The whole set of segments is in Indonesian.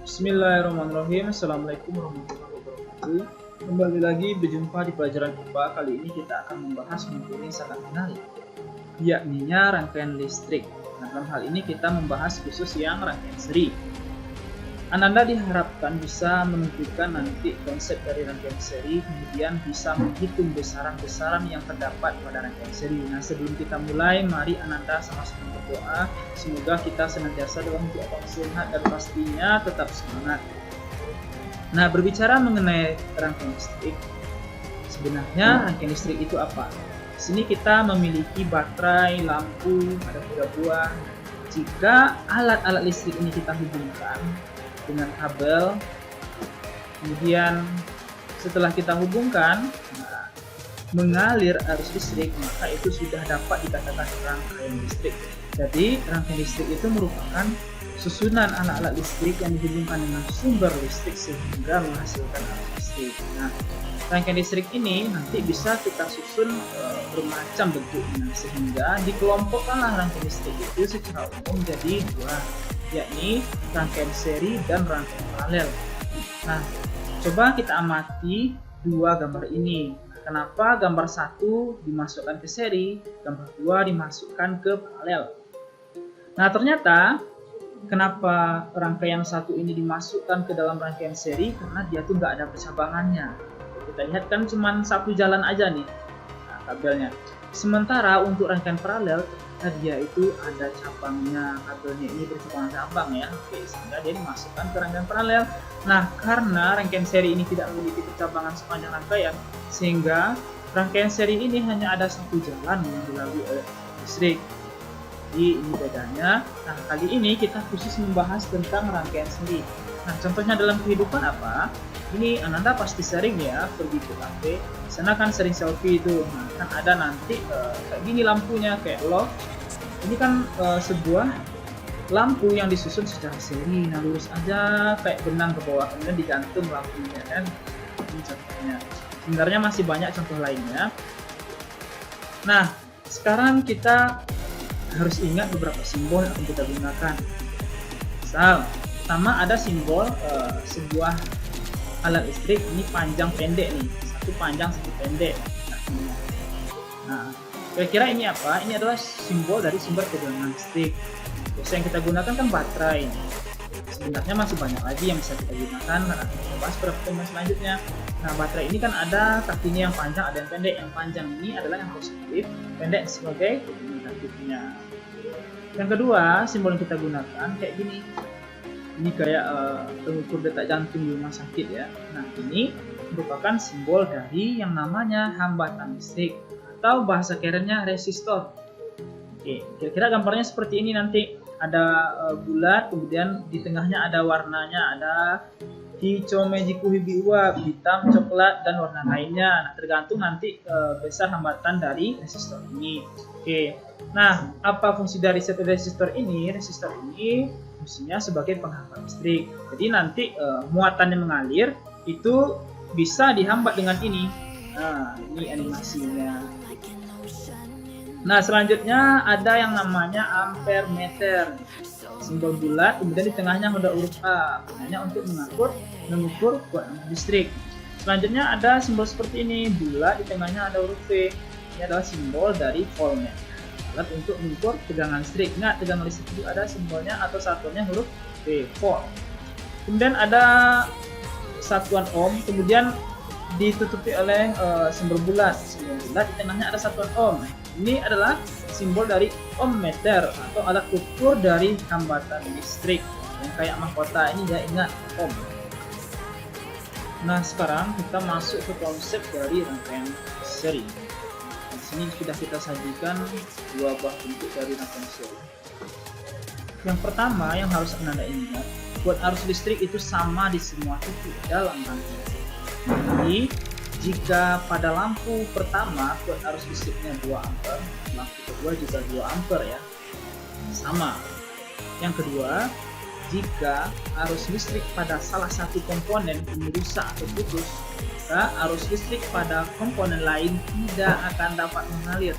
Bismillahirrahmanirrahim. Assalamualaikum warahmatullahi wabarakatuh. Kembali lagi berjumpa di pelajaran IPA. Kali ini kita akan membahas materi sangat menarik, yakni rangkaian listrik. Nah, dalam hal ini kita membahas khusus yang rangkaian seri. Ananda diharapkan bisa menentukan nanti konsep dari rangkaian seri, kemudian bisa menghitung besaran-besaran yang terdapat pada rangkaian seri. Nah, sebelum kita mulai, mari Ananda sama-sama berdoa. Semoga kita senantiasa dalam keadaan sehat dan pastinya tetap semangat. Nah, berbicara mengenai rangkaian listrik, sebenarnya rangkaian listrik itu apa? Di sini kita memiliki baterai, lampu, ada 3 buah. Jika alat-alat listrik ini kita hubungkan dengan kabel, kemudian setelah kita hubungkan mengalir arus listrik, maka itu sudah dapat dikatakan rangkaian listrik. Jadi rangkaian listrik itu merupakan susunan alat-alat listrik yang dihubungkan dengan sumber listrik sehingga menghasilkan arus listrik. Nah, rangkaian listrik ini nanti bisa kita susun bermacam bentuknya, sehingga dikelompokkanlah rangkaian listrik itu secara umum menjadi 2, yakni rangkaian seri dan rangkaian paralel. Nah, coba kita amati 2 gambar ini. Kenapa gambar 1 dimasukkan ke seri, gambar 2 dimasukkan ke paralel? Nah, ternyata kenapa rangkaian 1 ini dimasukkan ke dalam rangkaian seri, karena dia tuh nggak ada percabangannya. Kita lihat kan cuma 1 jalan aja nih, nah, kabelnya. Sementara untuk rangkaian paralel, dia itu ada cabangnya, kabelnya ini bercabang-cabang ya, sehingga dia dimasukkan ke rangkaian paralel. Nah, karena rangkaian seri ini tidak memiliki percabangan sepanjang rangkaian, sehingga rangkaian seri ini hanya ada 1 jalan yang dilalui oleh listrik. Jadi ini bedanya. Nah, kali ini kita khusus membahas tentang rangkaian seri. Nah, contohnya dalam kehidupan apa? Ini Ananda pasti sering ya pergi ke kafe, di sana kan sering selfie itu. Nah, kan ada nanti kayak gini lampunya, kayak loh. Ini kan sebuah lampu yang disusun secara seri. Nah, lurus aja kayak benang ke bawah, kemudian digantung lampunya kan. Ini contohnya. Sebenarnya masih banyak contoh lainnya. Nah, sekarang kita harus ingat beberapa simbol yang akan kita gunakan. Misal, pertama ada simbol sebuah alat listrik, ini panjang pendek nih, 1 panjang 1 pendek. Nah, kira-kira ini apa? Ini adalah simbol dari sumber tegangan listrik. Biasa yang kita gunakan kan baterai. Sebenarnya masih banyak lagi yang bisa kita gunakan, karena kita bahas pada pertemuan selanjutnya. Nah, baterai ini kan ada kakinya yang panjang, ada yang pendek. Yang panjang ini adalah yang positif, pendek sebagai negatifnya. Yang kedua, simbol yang kita gunakan kayak gini. Ini kayak pengukur detak jantung di rumah sakit ya. Nah, ini merupakan simbol dari yang namanya hambatan listrik, atau bahasa kerennya resistor. Oke, kira-kira gambarnya seperti ini nanti. Ada bulat, kemudian di tengahnya ada warnanya, ada hijau, mejiku, hibiwa, hitam, coklat, dan warna lainnya. Nah, tergantung nanti besar hambatan dari resistor ini. Oke, nah apa fungsi dari resistor ini? Resistor ini fungsinya sebagai penghambat listrik. Jadi nanti muatan yang mengalir itu bisa dihambat dengan ini. Nah, ini animasinya. Nah, selanjutnya ada yang namanya ampere meter, simbol bulat, kemudian di tengahnya ada huruf A, gunanya untuk mengukur kuatan listrik. Selanjutnya ada simbol seperti ini, bulat, di tengahnya ada huruf V. Ini adalah simbol dari voltmeter, alat untuk mengukur tegangan listrik. Ingat, tegangan listrik itu ada simbolnya atau satuannya huruf V, volt. Kemudian ada satuan ohm, kemudian ditutupi oleh simbol bulat. Simbol bulat di tengahnya ada satuan ohm. Ini adalah simbol dari ohmmeter atau alat ukur dari hambatan listrik. Yang kayak mahkota ini ya, ingat ohm. Nah, sekarang kita masuk ke konsep dari rangkaian seri. Di sini sudah kita sajikan 2 buah bentuk dari rangkaian seri. Yang pertama yang harus Anda ingat, buat arus listrik itu sama di semua titik dalam rangkaian seri. Jadi, jika pada lampu pertama buat arus listriknya 2 ampere, lampu kedua juga 2 ampere ya, sama. Yang kedua, jika arus listrik pada salah satu komponen ini rusak atau putus, maka arus listrik pada komponen lain tidak akan dapat mengalir.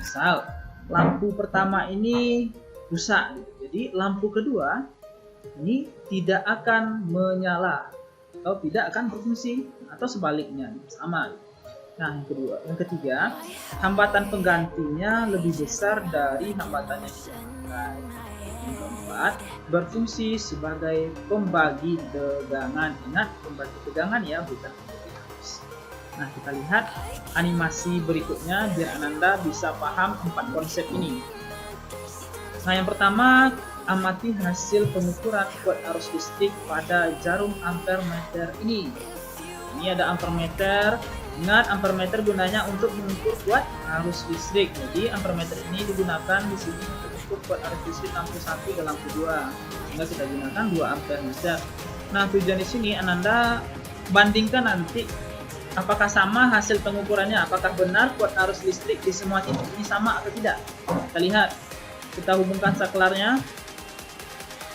Misal, lampu pertama ini rusak, jadi lampu kedua ini tidak akan menyala atau tidak akan berfungsi, atau sebaliknya sama. Nah, yang ketiga, hambatan penggantinya lebih besar dari hambatan yang digunakan. Yang keempat, berfungsi sebagai pembagi tegangan. Ingat, pembagi tegangan ya, bukan pembagi arus. Nah, kita lihat animasi berikutnya biar Ananda bisa paham 4 konsep ini. Nah, yang pertama, amati hasil pengukuran kuat arus listrik pada jarum ampermeter ini. Ini ada ampermeter. Ingat, ampermeter gunanya untuk mengukur kuat arus listrik. Jadi ampermeter ini digunakan di sini untuk mengukur kuat arus listrik lampu 1 dan lampu 2. Sehingga kita gunakan 2 ampermeter. Nah, tujuan di sini Ananda bandingkan nanti apakah sama hasil pengukurannya, apakah benar kuat arus listrik di semua titik ini sama atau tidak. Kita lihat, kita hubungkan saklarnya.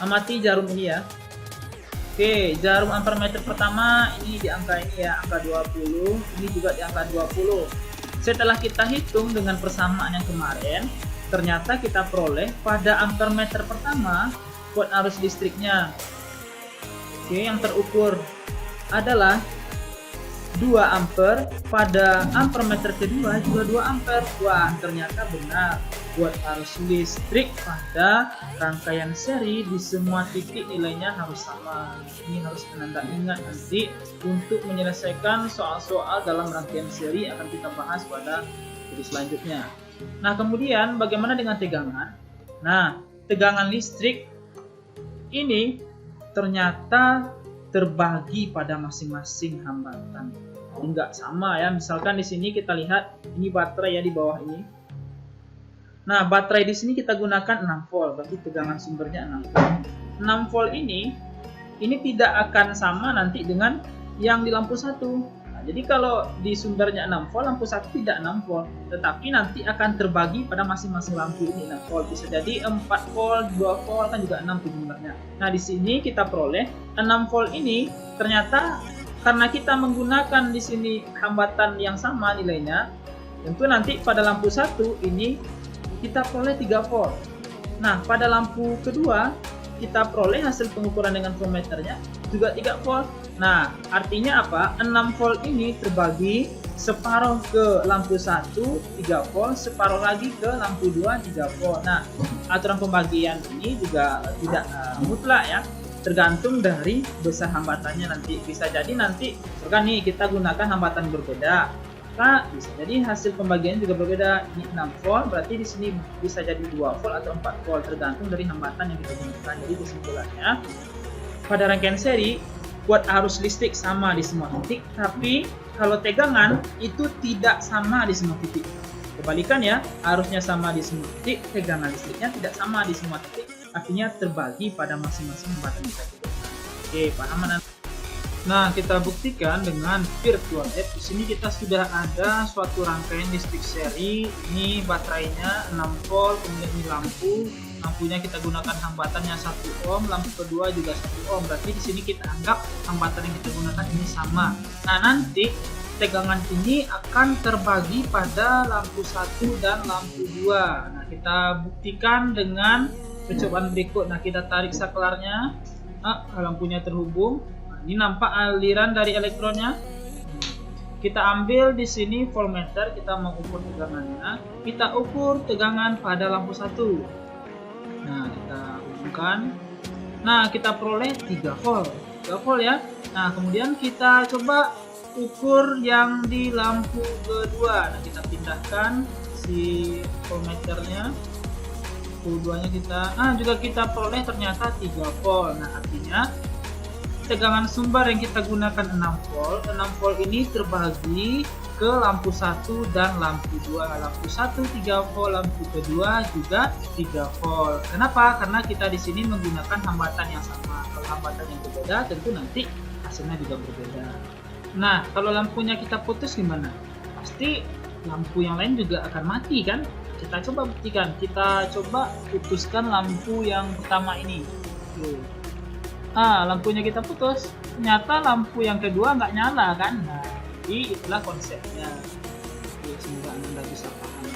Amati jarum ini ya. Oke, jarum ampermeter pertama ini di angka ini ya, angka 20, ini juga di angka 20. Setelah kita hitung dengan persamaan yang kemarin, ternyata kita peroleh pada ampermeter pertama kuat arus listriknya. Oke, yang terukur adalah 2 ampere, pada ampermeter kedua juga 2 ampere. Wah, ternyata benar. Kuat arus listrik pada rangkaian seri di semua titik nilainya harus sama. Ini harus Ananda ingat nanti untuk menyelesaikan soal-soal dalam rangkaian seri akan kita bahas pada video selanjutnya. Nah, kemudian bagaimana dengan tegangan? Nah, tegangan listrik ini ternyata terbagi pada masing-masing hambatan. Enggak sama ya. Misalkan di sini kita lihat ini baterai ya di bawah ini. Nah, baterai di sini kita gunakan 6 volt, berarti tegangan sumbernya 6 volt. 6 volt ini tidak akan sama nanti dengan yang di lampu 1. Nah, jadi kalau di sumbernya 6 volt, lampu 1 tidak 6 volt, tetapi nanti akan terbagi pada masing-masing lampu ini 6 volt. Bisa jadi 4 volt, 2 volt kan juga 6 jumlahnya. Nah, di sini kita peroleh 6 volt ini ternyata karena kita menggunakan di sini hambatan yang sama nilainya, tentu nanti pada lampu 1 ini kita peroleh 3 volt. Nah, pada lampu kedua kita peroleh hasil pengukuran dengan voltmeternya juga 3 volt. Nah, artinya apa? 6 volt ini terbagi separuh ke lampu 1 3 volt, separuh lagi ke lampu 2 3 volt. Nah, aturan pembagian ini juga tidak mutlak ya. Tergantung dari besar hambatannya nanti. Bisa jadi nanti kan nih kita gunakan hambatan berbeda. Maka bisa jadi hasil pembagiannya juga berbeda. Ini 6 volt, berarti di sini bisa jadi 2 volt atau 4 volt tergantung dari hambatan yang kita gunakan. Jadi kesimpulannya, pada rangkaian seri kuat arus listrik sama di semua titik, tapi kalau tegangan itu tidak sama di semua titik. Kebalikan ya, arusnya sama di semua titik, tegangan listriknya tidak sama di semua titik, artinya terbagi pada masing-masing hambatan kita. Oke, paham? Nah, kita buktikan dengan virtual app. Di sini kita sudah ada suatu rangkaian listrik seri. Ini baterainya 6 volt, kemudian ini lampunya kita gunakan hambatannya 1 ohm, lampu kedua juga 1 ohm. Berarti di sini kita anggap hambatan yang kita gunakan ini sama. Nah, nanti tegangan ini akan terbagi pada lampu 1 dan lampu 2. Nah, kita buktikan dengan percobaan berikut. Nah, kita tarik saklarnya. Lampunya terhubung. Ini nampak aliran dari elektronnya. Kita ambil di sini voltmeter, kita mau ukur tegangannya. Kita ukur tegangan pada lampu 1. Nah, kita hubungkan. Nah, kita peroleh 3 volt. 3 volt ya. Nah, kemudian kita coba ukur yang di lampu kedua. Nah, kita pindahkan si voltmeternya. Keduanya kita juga kita peroleh ternyata 3 volt. Nah, artinya tegangan sumber yang kita gunakan 6 volt. 6 volt ini terbagi ke lampu 1 dan lampu 2. Lampu 1 3 volt, lampu kedua juga 3 volt. Kenapa? Karena kita di sini menggunakan hambatan yang sama. Kalau hambatan yang berbeda, tentu nanti hasilnya juga berbeda. Nah, kalau lampunya kita putus gimana? Pasti lampu yang lain juga akan mati kan? Kita coba buktikan. Kita coba putuskan lampu yang pertama ini. Lampunya kita putus, ternyata lampu yang kedua nggak nyala kan. Nah, jadi itulah konsepnya. Semoga Anda bisa paham.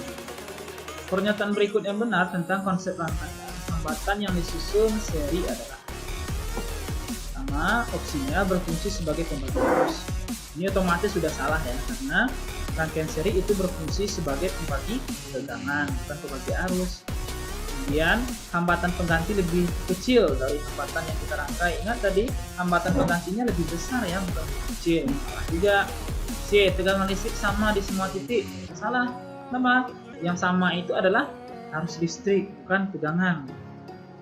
Pernyataan berikut yang benar tentang konsep rangkaian hambatan yang disusun seri adalah pertama opsinya berfungsi sebagai pembagi arus. Ini otomatis sudah salah ya, karena rangkaian seri itu berfungsi sebagai pembagi tegangan, bukan pembagi arus. Kemudian hambatan pengganti lebih kecil dari hambatan yang kita rangkai. Ingat tadi hambatan penggantinya lebih besar ya, bukan lebih kecil. Salah juga. C, tegangan listrik sama di semua titik. Salah. Kenapa? Yang sama itu adalah arus listrik, bukan tegangan.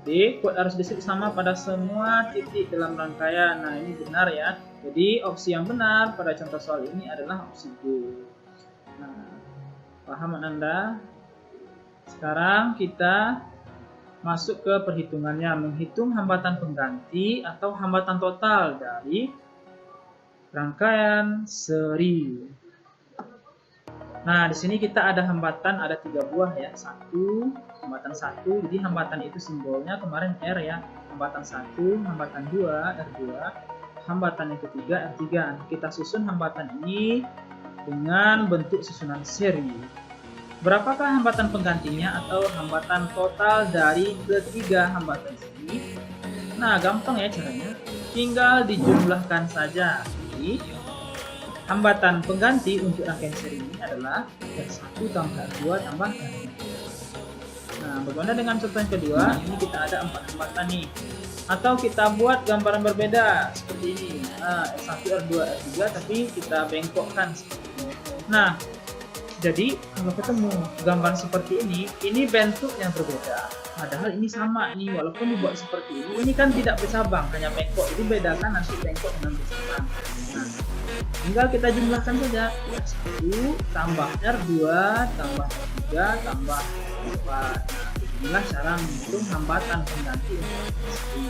D, kuat arus listrik sama pada semua titik dalam rangkaian. Nah, ini benar ya. Jadi opsi yang benar pada contoh soal ini adalah opsi D. Nah, paham Anda? Sekarang kita masuk ke perhitungannya, menghitung hambatan pengganti atau hambatan total dari rangkaian seri. Nah, di sini kita ada hambatan, ada 3 buah ya. Hambatan 1, jadi hambatan itu simbolnya kemarin R ya. Hambatan 1, hambatan 2, R2, hambatan yang ketiga R3. Kita susun hambatan ini dengan bentuk susunan seri. Berapakah hambatan penggantinya atau hambatan total dari ketiga hambatan ini? Nah, gampang ya caranya. Tinggal dijumlahkan saja. Jadi, hambatan pengganti untuk rangkaian seri ini adalah R1 tambah R2 tambah R3. Nah, bagaimana dengan contoh yang kedua? Ini kita ada 4 hambatan nih. Atau kita buat gambaran berbeda seperti ini. Nah, R1, R2, R3 tapi kita bengkokkan seperti ini. Nah, jadi kalau ketemu gambar seperti ini bentuk yang berbeda. Padahal ini sama ini, walaupun dibuat seperti ini kan tidak bercabang, hanya bengkok. Itu bedakan nanti bengkok dengan bercabang. Nah, tinggal kita jumlahkan saja. R1 tambah R2 tambah R3 tambah R4. Nah, inilah cara menghitung hambatan pengganti untuk seri.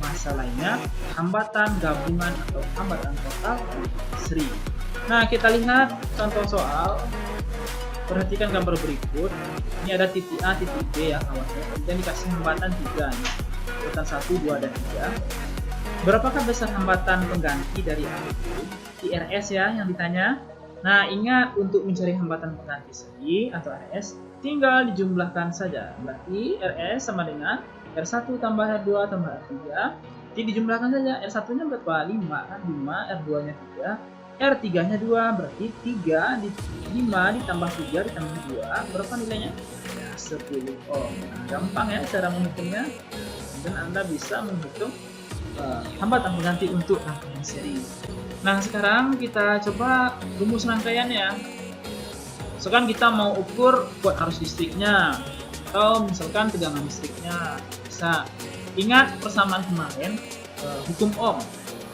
Bahasa lainnya, hambatan gabungan atau hambatan total seri. Nah, kita lihat contoh soal. Perhatikan gambar berikut. Ini ada titik A, titik B ya kawannya. Kemudian dikasih hambatan 3 nih. Urutan 1, 2, dan 3. Berapakah besar hambatan pengganti dari A itu? IRS ya yang ditanya. Nah, ingat untuk mencari hambatan pengganti seri atau RS, tinggal dijumlahkan saja. Berarti RS sama dengan R1 tambah R2 tambah R3. Jadi dijumlahkan saja. R1-nya berapa? 5 kan? 5, R2-nya 3. R3-nya 2, berarti 5 ditambah 3 ditambah 2, berapa nilainya? Ya, 10 ohm. Nah, gampang ya cara menghitungnya. Dan Anda bisa menghitung hambatan pengganti untuk rangkaian seri. Nah, sekarang kita coba rumus rangkaiannya. Misalkan kita mau ukur kuat arus listriknya, atau misalkan tegangan listriknya. Bisa ingat persamaan kemarin, hukum Ohm,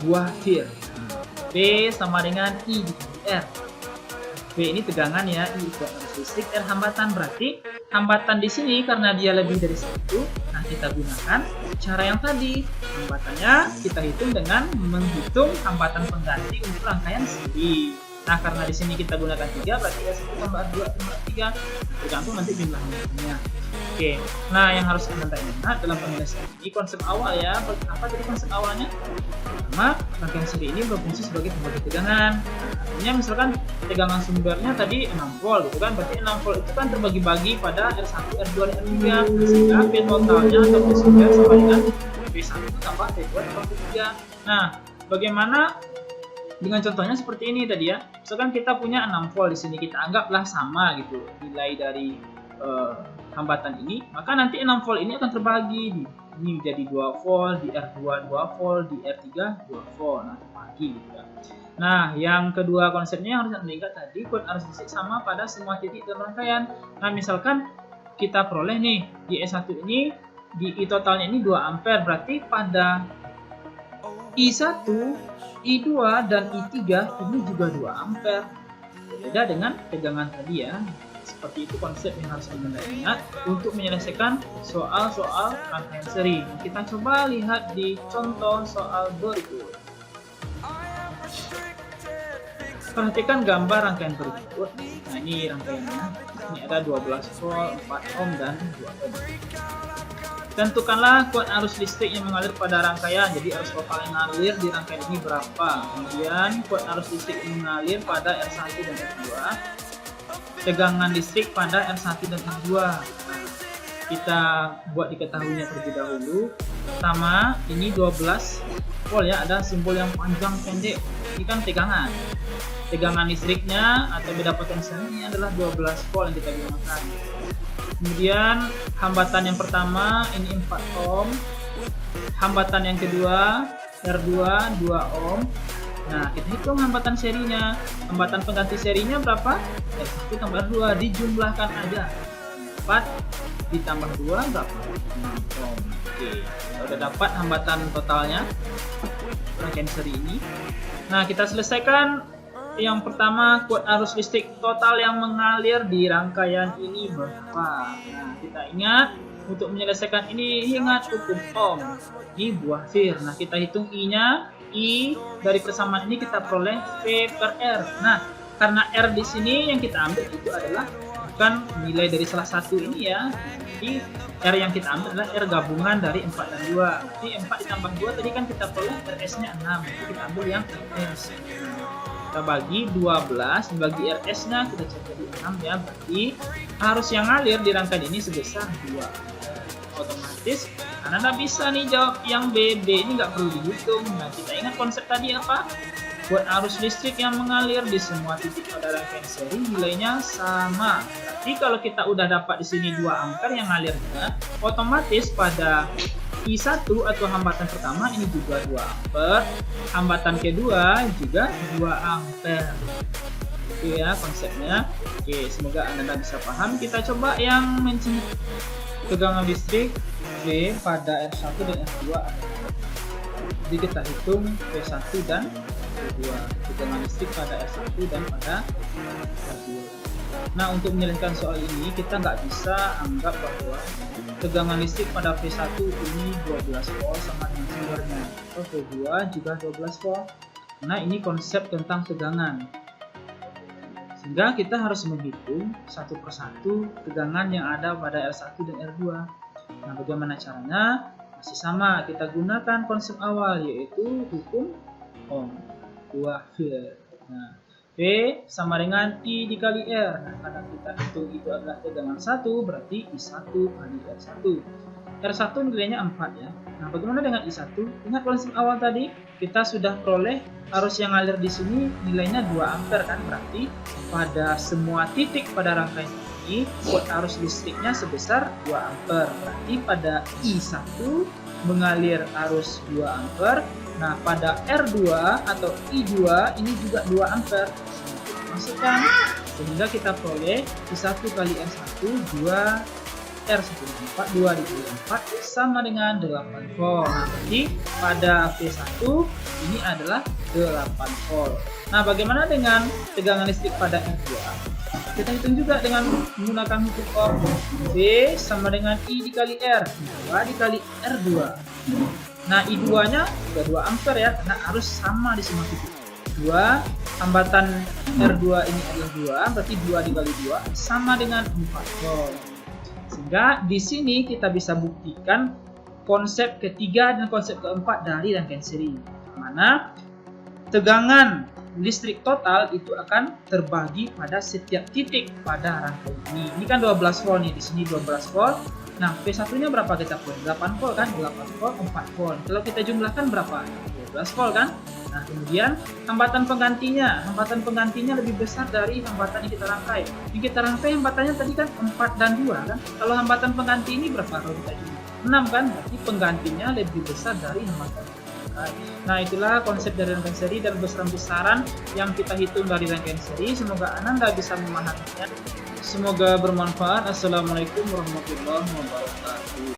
buah Fir. P sama dengan I dikali R. P ini tegangan ya, I kuat arus listrik, R hambatan. Berarti hambatan di sini karena dia lebih dari 1, nah kita gunakan cara yang tadi. Hambatannya kita hitung dengan menghitung hambatan pengganti untuk rangkaian seri. Nah, karena di sini kita gunakan 3, berarti R1 tambah R2 tambah 3. Tergantung nanti jumlah hambatannya. Oke, nah yang harus Anda ingat dalam penyelesaian ini konsep awal ya. Apa tadi konsep awalnya? Pertama, rangkaian seri ini berfungsi sebagai pembagi tegangan. Artinya misalkan tegangan sumbernya tadi 6 volt gitu kan, berarti 6 volt itu kan terbagi-bagi pada R1, R2, dan R3. Sehingga P totalnya atau P sumber sama dengan P1 tambah P2 tambah P3. Nah, bagaimana dengan contohnya seperti ini tadi ya. Misalkan kita punya 6 volt di sini, kita anggaplah sama gitu nilai dari hambatan ini, maka nanti 6 volt ini akan terbagi ini menjadi 2 volt, di R2 2 volt, di R3 2 volt. Nah, terbagi gitu ya. Nah, yang kedua konsepnya yang harus Anda ingat tadi, kuat arus listrik sama pada semua titik dalam rangkaian. Nah, misalkan kita peroleh nih di E1 ini di I totalnya ini 2 ampere, berarti pada I1, I2 dan I3 ini juga 2 ampere. Berbeda dengan tegangan tadi ya. Seperti itu konsep yang harus Anda ingat untuk menyelesaikan soal-soal rangkaian seri. Kita coba lihat di contoh soal berikut. Perhatikan gambar rangkaian berikut. Nah, ini rangkaiannya. Ini ada 12 volt, 4 ohm, dan 2 ohm. Tentukanlah kuat arus listrik yang mengalir pada rangkaian. Jadi arus total yang mengalir di rangkaian ini berapa? Kemudian kuat arus listrik yang mengalir pada R1 dan R2. Tegangan listrik pada R1 dan R2. Nah, kita buat diketahuinya terlebih dahulu. Pertama, ini 12 volt ya, ada simbol yang panjang pendek. Ini kan tegangan. Tegangan listriknya atau beda potensialnya adalah 12 volt yang kita gunakan. Kemudian hambatan yang pertama ini 4 ohm. Hambatan yang kedua R2 2 ohm. Nah, kita hitung hambatan serinya. Hambatan pengganti serinya berapa? R1 tambah R2 dijumlahkan aja. 4 ditambah 2 berapa? 6 ohm. Oke, kita udah dapat hambatan totalnya rangkaian seri ini. Nah, kita selesaikan. Yang pertama, kuot arus listrik total yang mengalir di rangkaian ini berapa? Nah, kita ingat untuk menyelesaikan ini, ingat hukum Ohm. Ini buah Fir. Nah, kita hitung I-nya. I dari persamaan ini kita peroleh V per R. Nah, karena R di sini yang kita ambil itu adalah bukan nilai dari salah satu ini ya. Jadi R yang kita ambil adalah R gabungan dari 4 dan 2. Jadi 4 ditambah 2 tadi kan kita peroleh RS-nya 6. Jadi kita ambil yang RS. Kita bagi 12, bagi RS-nya kita cek jadi 6 ya. Berarti arus yang ngalir di rangkaian ini sebesar 2. Otomatis Anda bisa nih jawab yang B. B ini nggak perlu dihitung. Nah, kita ingat konsep tadi apa? Buat arus listrik yang mengalir di semua titik pada rangkaian seri nilainya sama. Berarti kalau kita udah dapat di sini 2 ampere yang ngalirnya, otomatis pada I1 atau hambatan pertama ini juga 2 ampere, hambatan kedua juga 2 ampere. Itu ya konsepnya. Oke, semoga Anda bisa paham. Kita coba yang mention tegangan listrik V pada R1 dan R2. Jadi kita hitung V1 dan V2, tegangan listrik pada R1 dan pada R2. Nah, untuk menyelesaikan soal ini kita nggak bisa anggap bahwa tegangan listrik pada V1 ini 12 volt sama dengan sumbernya, atau V2 juga 12 volt. Nah, ini konsep tentang tegangan. Sehingga kita harus menghitung satu persatu tegangan yang ada pada R1 dan R2. Nah, bagaimana caranya? Masih sama, kita gunakan konsep awal yaitu hukum Ohm. Buah Fir. Nah, V sama dengan I dikali R. Nah, karena kita hitung itu adalah tegangan 1, berarti I1 kali R1. R1 nilainya 4 ya. Nah, bagaimana dengan I1? Ingat konsep awal tadi, kita sudah peroleh arus yang ngalir di sini nilainya 2 ampere kan, berarti pada semua titik pada rangkaian ini kuot arus listriknya sebesar 2 ampere. Berarti pada I1 mengalir arus 2 ampere. Nah, pada R2 atau I2 ini juga 2 ampere. Masukkan sehingga kita peroleh I1 kali R1 2 R1 4, 2 dikali 4 sama dengan 8 volt. Nah, berarti pada V1 ini adalah 8 volt. Nah, bagaimana dengan tegangan listrik pada R2? Kita hitung juga dengan menggunakan hukum Ohm. V sama dengan I dikali R, 2 dikali R2. Nah, I2-nya juga 2 ampere ya, karena arus sama di semua titik. 2, hambatan R2 ini adalah 2, berarti 2 dikali 2 sama dengan 4 volt. Sehingga di sini kita bisa buktikan konsep ketiga dan konsep keempat dari rangkaian seri, mana tegangan listrik total itu akan terbagi pada setiap titik pada rangkaian ini. Ini kan 12 volt nih, di sini 12 volt. Nah, V1-nya berapa kita punya? 8 volt kan? 8 volt, 4 volt. Kalau kita jumlahkan berapa? 12 volt kan? Nah, kemudian hambatan penggantinya lebih besar dari hambatan yang kita rangkai. Yang kita rangkai hambatannya tadi kan 4 dan 2 kan? Kalau hambatan pengganti ini berapa kalau kita jumlah? 6 kan? Berarti penggantinya lebih besar dari hambatan rangkai. Nah, itulah konsep dari rangkaian seri dan besaran-besaran yang kita hitung dari rangkaian seri. Semoga Anda bisa memahaminya. Semoga bermanfaat. Assalamualaikum warahmatullahi wabarakatuh.